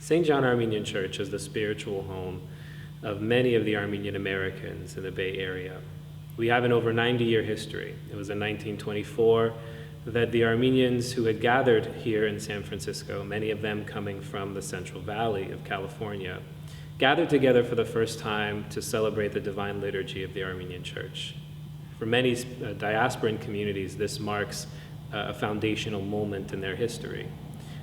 St. John Armenian Church is the spiritual home of many of the Armenian Americans in the Bay Area. We have an over 90-year history. It was in 1924 that the Armenians who had gathered here in San Francisco, many of them coming from the Central Valley of California, gathered together for the first time to celebrate the divine liturgy of the Armenian Church. For many diasporan communities, this marks a foundational moment in their history.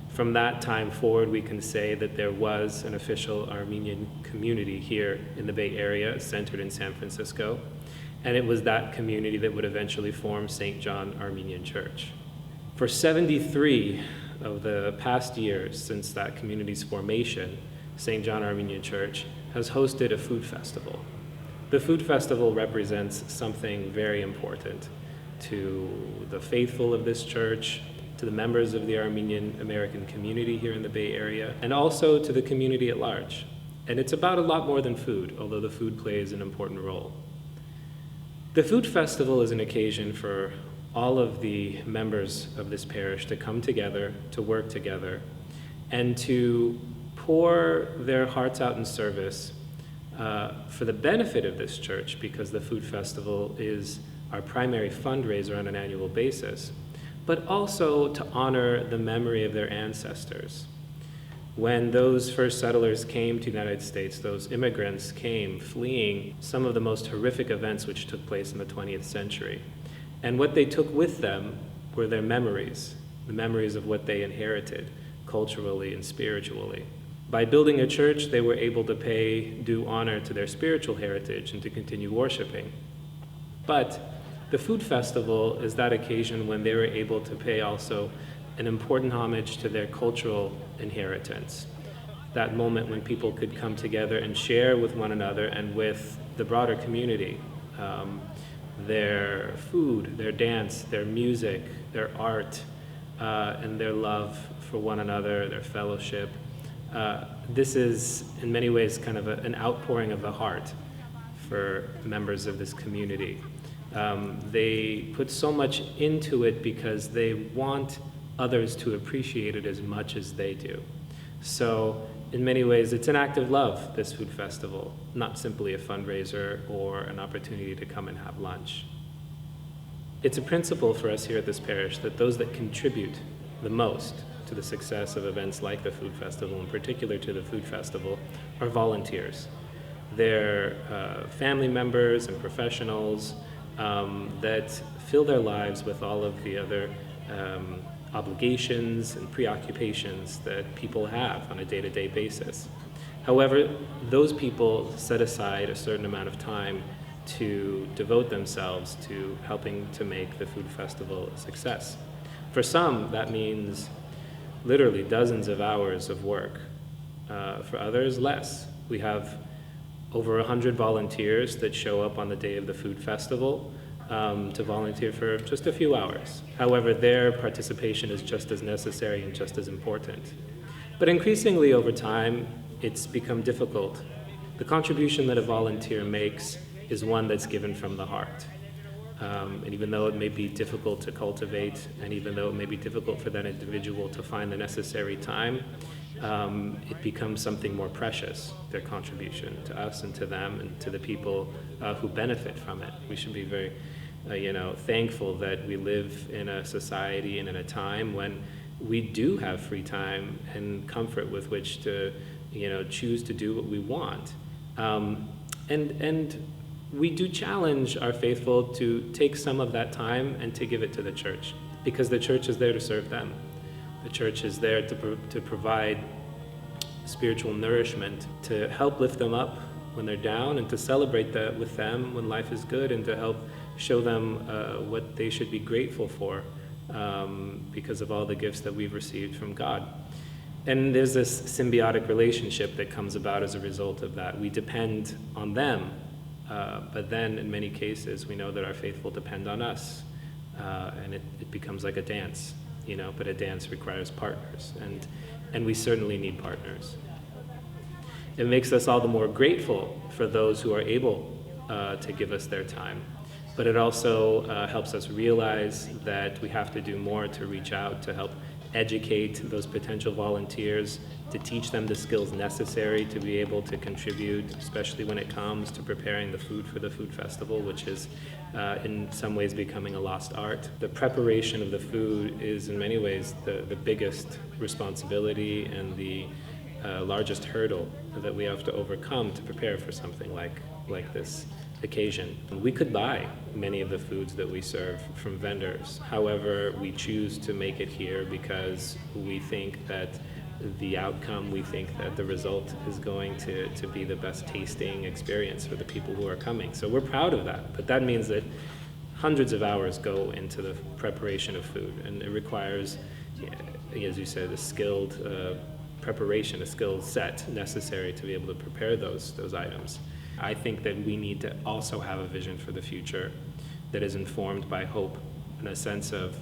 From that time forward, we can say that there was an official Armenian community here in the Bay Area, centered in San Francisco, and it was that community that would eventually form St. John Armenian Church. For 73 of the past years since that community's formation, St. John Armenian Church has hosted a food festival. The food festival represents something very important to the faithful of this church, to the members of the Armenian American community here in the Bay Area, and also to the community at large. And it's about a lot more than food, although the food plays an important role. The food festival is an occasion for all of the members of this parish to come together, to work together, and to pour their hearts out in service for the benefit of this church, because the food festival is our primary fundraiser on an annual basis, but also to honor the memory of their ancestors. When those first settlers came to the United States, those immigrants came fleeing some of the most horrific events which took place in the 20th century. And what they took with them were their memories, the memories of what they inherited culturally and spiritually. By building a church, they were able to pay due honor to their spiritual heritage and to continue worshiping. But the food festival is that occasion when they were able to pay also an important homage to their cultural inheritance. That moment when people could come together and share with one another and with the broader community their food, their dance, their music, their art, and their love for one another, their fellowship. This is, in many ways, kind of an outpouring of the heart for members of this community. They put so much into it because they want others to appreciate it as much as they do. So in many ways, it's an act of love, this food festival, not simply a fundraiser or an opportunity to come and have lunch. It's a principle for us here at this parish that those that contribute the most to the success of events like the food festival, in particular to the food festival, are volunteers. They're family members and professionals that fill their lives with all of the other obligations and preoccupations that people have on a day-to-day basis. However, those people set aside a certain amount of time to devote themselves to helping to make the food festival a success. For some, that means literally dozens of hours of work. For others, less. We have over 100 volunteers that show up on the day of the food festival to volunteer for just a few hours. However, their participation is just as necessary and just as important. But increasingly over time, it's become difficult. The contribution that a volunteer makes is one that's given from the heart. And even though it may be difficult to cultivate, and even though it may be difficult for that individual to find the necessary time, it becomes something more precious, their contribution to us and to them and to the people who benefit from it. We should be very thankful that we live in a society and in a time when we do have free time and comfort with which to choose to do what we want. And we do challenge our faithful to take some of that time and to give it to the church, because the church is there to serve them. The church is there to provide spiritual nourishment, to help lift them up when they're down, and to celebrate that with them when life is good, and to help show them what they should be grateful for because of all the gifts that we've received from God. And there's this symbiotic relationship that comes about as a result of that. We depend on them, but then in many cases we know that our faithful depend on us, and it becomes like a dance, but a dance requires partners, and we certainly need partners. It makes us all the more grateful for those who are able to give us their time, but it also helps us realize that we have to do more to reach out, to help educate those potential volunteers, to teach them the skills necessary to be able to contribute, especially when it comes to preparing the food for the food festival, which is in some ways becoming a lost art. The preparation of the food is in many ways the biggest responsibility and the largest hurdle that we have to overcome to prepare for something like this occasion. We could buy many of the foods that we serve from vendors. However, we choose to make it here because we think that the outcome, we think that the result is going to be the best tasting experience for the people who are coming. So we're proud of that, but that means that hundreds of hours go into the preparation of food, and it requires, as you said, a skilled preparation, a skilled set necessary to be able to prepare those items. I think that we need to also have a vision for the future that is informed by hope and a sense of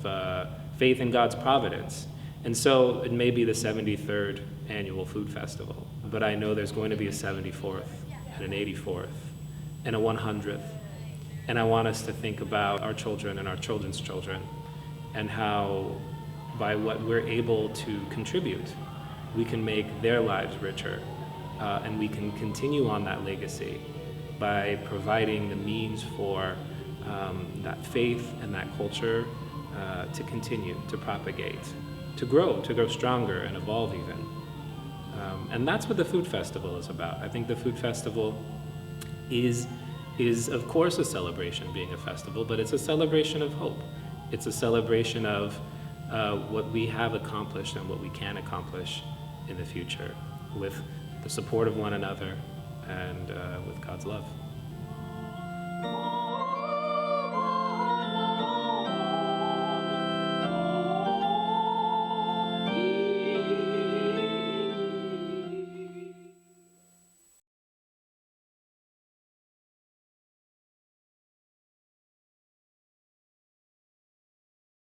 faith in God's providence. And so it may be the 73rd annual food festival, but I know there's going to be a 74th and an 84th and a 100th. And I want us to think about our children and our children's children and how by what we're able to contribute, we can make their lives richer. And we can continue on that legacy by providing the means for that faith and that culture to continue, to propagate, to grow stronger and evolve even. And that's what the food festival is about. I think the food festival is of course a celebration being a festival, but it's a celebration of hope. It's a celebration of what we have accomplished and what we can accomplish in the future with the support of one another and with God's love.